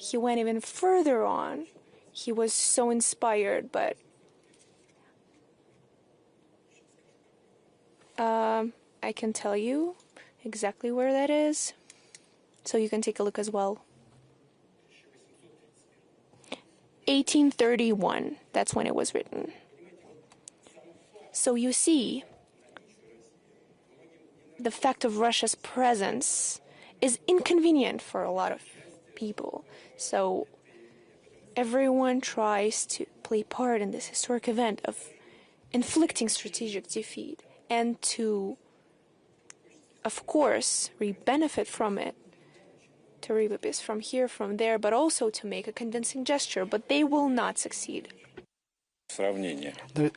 he went even further on. He was so inspired, but I can tell you exactly where that is, so you can take a look as well. 1831, that's when it was written. So you see, the fact of Russia's presence is inconvenient for a lot of people. So everyone tries to play part in this historic event of inflicting strategic defeat and to, of course, benefit from it, to reap a piece from here, from there, but also to make a convincing gesture, but they will not succeed.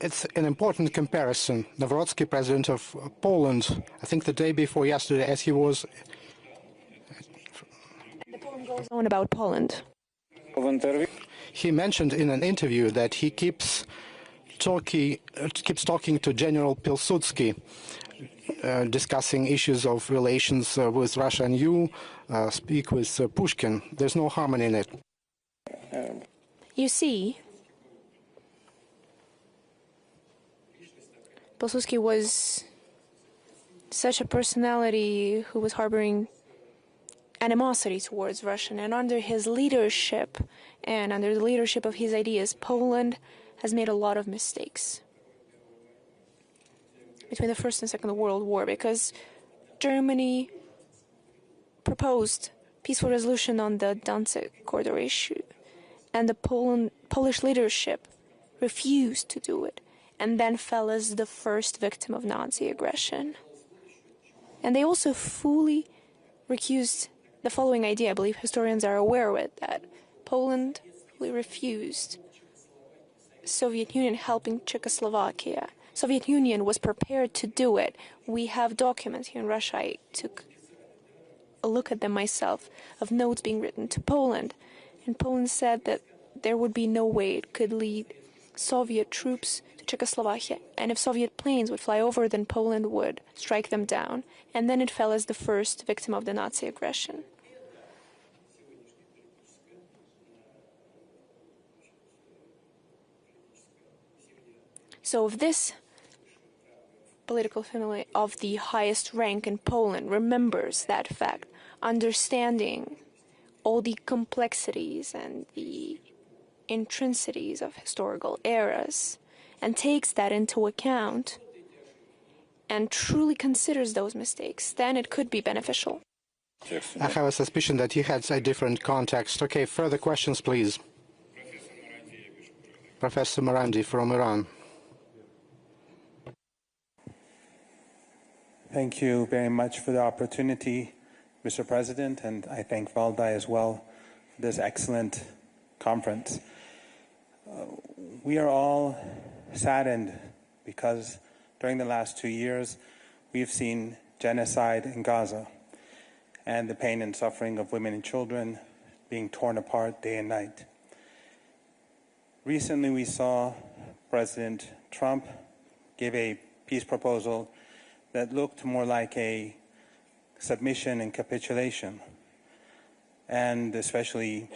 It's an important comparison. Nawrocki, president of Poland, I think the day before yesterday, as he was... The poem goes on about Poland. He mentioned in an interview that he keeps talking to General Pilsudski, discussing issues of relations with Russia, and you speak with Pushkin. There's no harmony in it. You see, Pilsudski was such a personality who was harboring animosity towards Russia, and under his leadership and under the leadership of his ideas, Poland has made a lot of mistakes between the First and Second World War, because Germany proposed peaceful resolution on the Danzig corridor issue, and the Polish leadership refused to do it, and then fell as the first victim of Nazi aggression. And they also fully recused the following idea. I believe historians are aware of it, that Poland refused Soviet Union helping Czechoslovakia. Soviet Union was prepared to do it. We have documents here in Russia. I took a look at them myself, of notes being written to Poland. And Poland said that there would be no way it could lead Soviet troops to Czechoslovakia. And if Soviet planes would fly over, then Poland would strike them down. And then it fell as the first victim of the Nazi aggression. So if this political family of the highest rank in Poland remembers that fact, understanding all the complexities and the intrinsities of historical eras, and takes that into account and truly considers those mistakes, then it could be beneficial. I have a suspicion that he has a different context. Okay, further questions, please. Professor Marandi from Iran. Thank you very much for the opportunity, Mr. President, and I thank Valdai as well for this excellent conference. We are all saddened because during the last 2 years we have seen genocide in Gaza and the pain and suffering of women and children being torn apart day and night. Recently we saw President Trump give a peace proposal that looked more like a submission and capitulation, and especially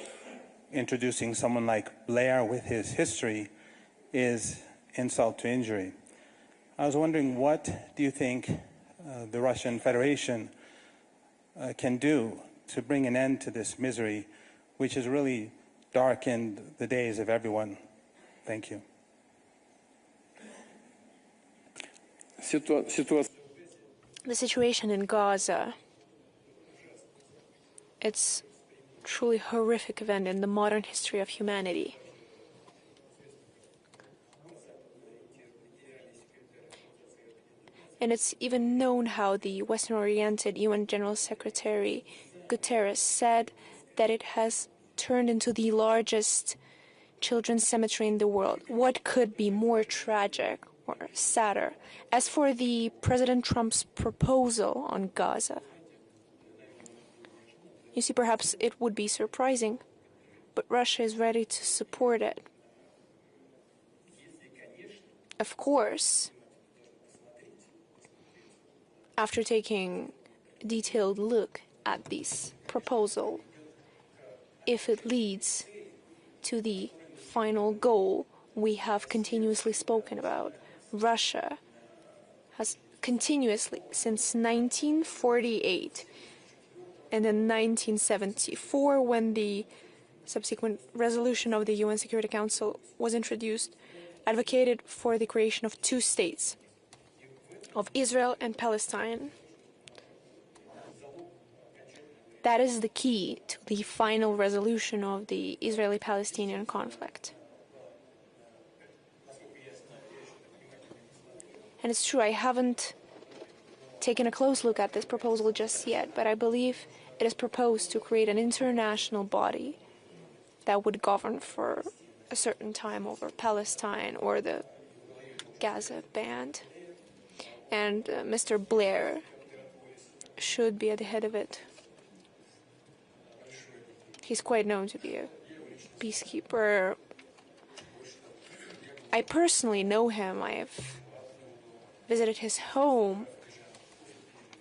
introducing someone like Blair with his history is insult to injury. I was wondering, what do you think the Russian Federation can do to bring an end to this misery, which has really darkened the days of everyone? Thank you. The situation in Gaza, it's truly a horrific event in the modern history of humanity. And it's even known how the Western-oriented UN General Secretary Guterres said that it has turned into the largest children's cemetery in the world. What could be more tragic or sadder? As for the President Trump's proposal on Gaza, you see, perhaps it would be surprising, but Russia is ready to support it. Of course, after taking a detailed look at this proposal, if it leads to the final goal we have continuously spoken about. Russia has continuously, since 1948 and in 1974, when the subsequent resolution of the UN Security Council was introduced, advocated for the creation of two states, of Israel and Palestine. That is the key to the final resolution of the Israeli-Palestinian conflict. And it's true, I haven't taken a close look at this proposal just yet, but I believe it is proposed to create an international body that would govern for a certain time over Palestine or the Gaza Band. And Mr. Blair should be at the head of it. He's quite known to be a peacekeeper. I personally know him. I've visited his home.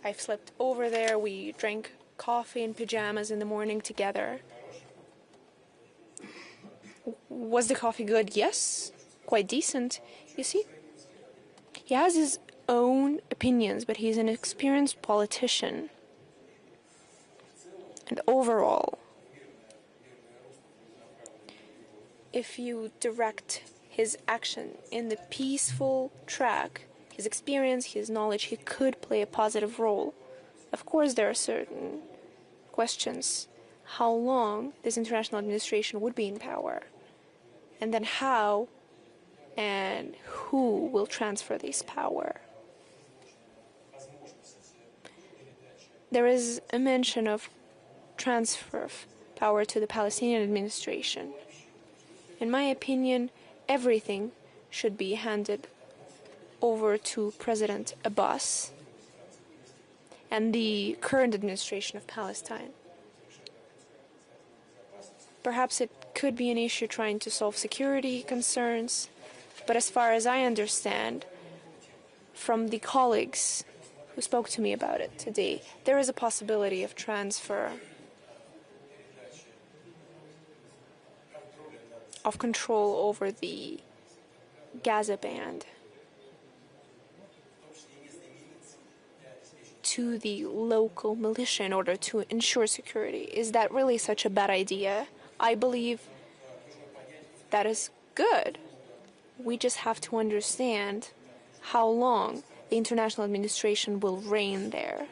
I've slept over there. We drank coffee in pajamas in the morning together. Was the coffee good? Yes, quite decent. You see, he has his own opinions, but he's an experienced politician. And overall, if you direct his action in the peaceful track, his experience, his knowledge, he could play a positive role. Of course, there are certain questions. How long this international administration would be in power? And then how and who will transfer this power? There is a mention of transfer of power to the Palestinian administration. In my opinion, everything should be handed over to President Abbas and the current administration of Palestine. Perhaps it could be an issue trying to solve security concerns, but as far as I understand from the colleagues who spoke to me about it today, there is a possibility of transfer of control over the Gaza Band to the local militia in order to ensure security. Is that really such a bad idea? I believe that is good. We just have to understand how long the international administration will reign there.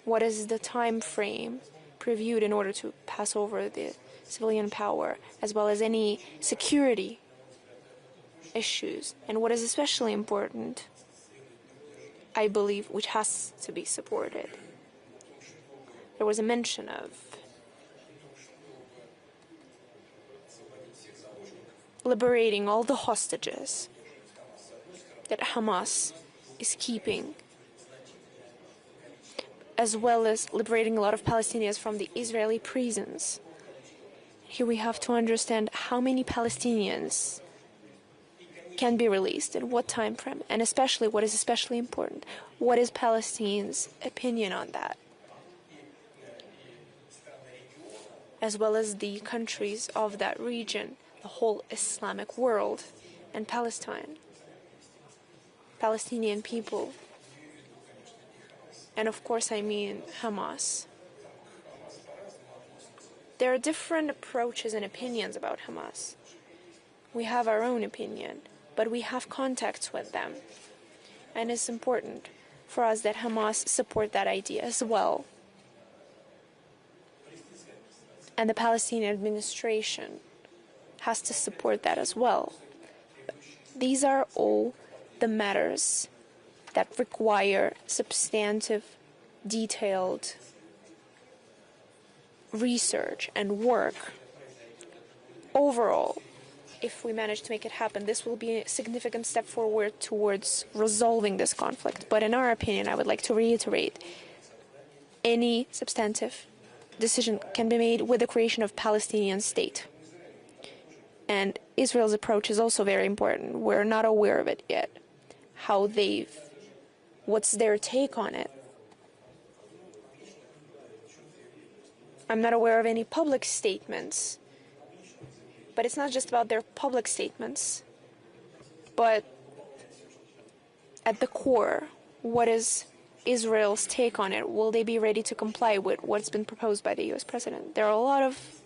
What is the time frame previewed in order to pass over the civilian power, as well as any security issues? And what is especially important, I believe, which has to be supported. There was a mention of liberating all the hostages that Hamas is keeping, as well as liberating a lot of Palestinians from the Israeli prisons. Here we have to understand how many Palestinians can be released in what time frame, and especially what is especially important, what is Palestine's opinion on that, as well as the countries of that region, the whole Islamic world, and Palestine, Palestinian people, and of course I mean Hamas. There are different approaches and opinions about Hamas. We have our own opinion, but we have contacts with them. And it's important for us that Hamas support that idea as well. And the Palestinian administration has to support that as well. These are all the matters that require substantive, detailed research and work. Overall, if we manage to make it happen, this will be a significant step forward towards resolving this conflict. But in our opinion, I would like to reiterate, any substantive decision can be made with the creation of Palestinian state. And Israel's approach is also very important. We're not aware of it yet. What's their take on it? I'm not aware of any public statements. But it's not just about their public statements, but at the core, what is Israel's take on it? Will they be ready to comply with what's been proposed by the U.S. president? There are a lot of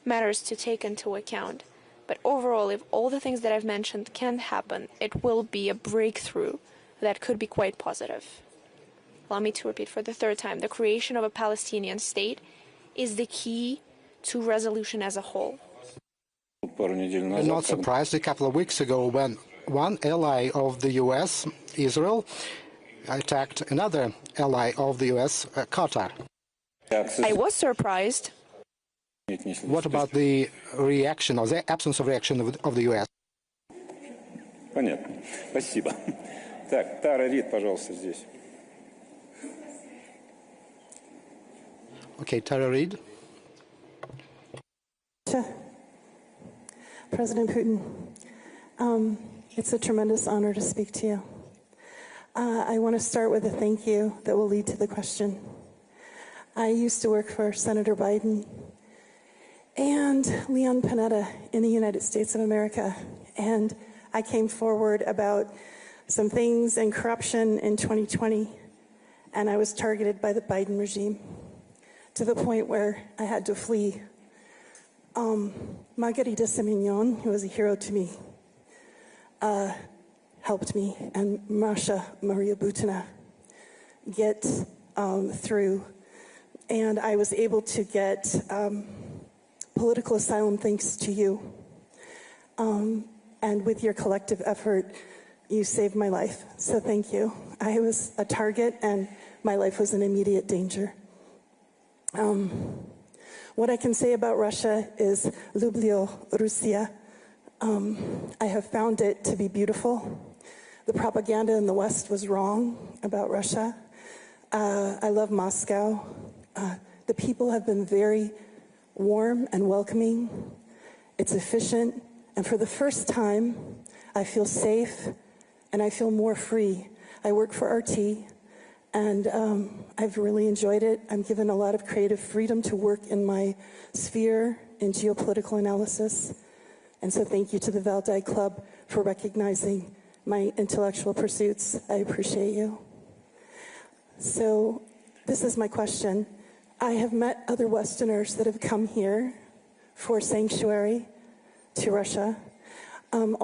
matters to take into account. But overall, if all the things that I've mentioned can happen, it will be a breakthrough that could be quite positive. Allow me to repeat for the third time. The creation of a Palestinian state is the key to resolution as a whole. I'm not surprised a couple of weeks ago when one ally of the U.S., Israel, attacked another ally of the U.S., Qatar. I was surprised. What about the reaction or the absence of reaction of the U.S.? Понятно. Спасибо. Так, Тара Рид, пожалуйста, здесь. Okay, Tara Reid. President Putin, it's a tremendous honor to speak to you. I want to start with a thank you that will lead to the question. I used to work for Senator Biden and Leon Panetta in the United States of America, and I came forward about some things and corruption in 2020, and I was targeted by the Biden regime to the point where I had to flee. Margarita Simenon, who was a hero to me, helped me, and Masha Maria Butina get through. And I was able to get political asylum thanks to you. And with your collective effort, you saved my life. So thank you. I was a target, and my life was in immediate danger. What I can say about Russia is Lublyo Russia. I have found it to be beautiful. The propaganda in the West was wrong about Russia. I love Moscow. The people have been very warm and welcoming. It's efficient. And for the first time, I feel safe and I feel more free. I work for RT. And I've really enjoyed it. I'm given a lot of creative freedom to work in my sphere in geopolitical analysis. And so thank you to the Valdai Club for recognizing my intellectual pursuits. I appreciate you. So this is my question. I have met other Westerners that have come here for sanctuary to Russia.